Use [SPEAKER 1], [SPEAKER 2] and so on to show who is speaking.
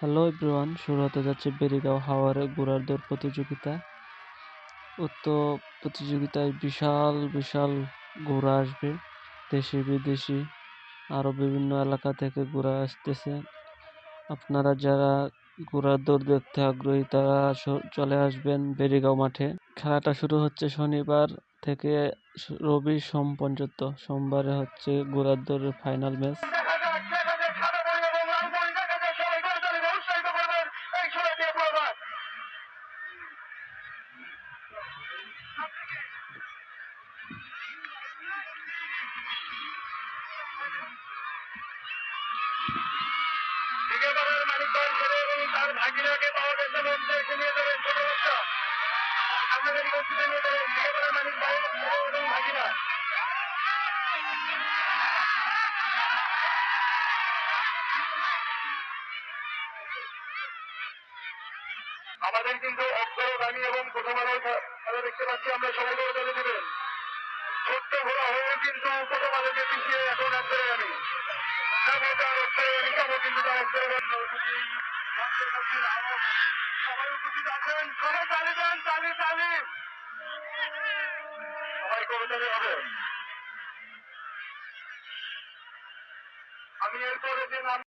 [SPEAKER 1] Hello everyone, শুরু হতে যাচ্ছে বেরিগাঁও হাওরে ঘোড়ার দৌড় প্রতিযোগিতা। উক্ত প্রতিযোগিতায় বিশাল বিশাল ঘোড়া আসবে, দেশি বিদেশি আরো বিভিন্ন এলাকা থেকে ঘোড়া আসতেছে। আপনারা যারা ঘোড়ার দৌড় দেখতে আগ্রহী তারা চলে আসবেন বেরিগাঁও মাঠে। খেলাটা শুরু হচ্ছে শনিবার থেকে রবি সোম পর্যন্ত। সোমবারে হচ্ছে ঘোড়ার দৌড়ের ফাইনাল ম্যাচ। তার ভাগিনাকে পাওয়া গেছে মঞ্চে নিয়ে যাবেন ছোট বাচ্চা আমাদের মসজিদে নিয়ে যাবেন মানিক ভাই এবং ভাগিনা। আমাদের কিন্তু অগ্রগামী এবং প্রথম আলো খেলা দেখতে পাচ্ছি আমরা সবাই করে চলে দেবেন। ছোট্ট ঘোড়া হয়েও কিন্তু প্রথম আলোকে পিছিয়ে এখন অগ্রগামী কিন্তু তার অগ্রগামী সবাই উপস্থিত আছেন। সবাই তালি দেন, তালি তালি সবাই করতালি হবে। আমি এরপরে যে নাম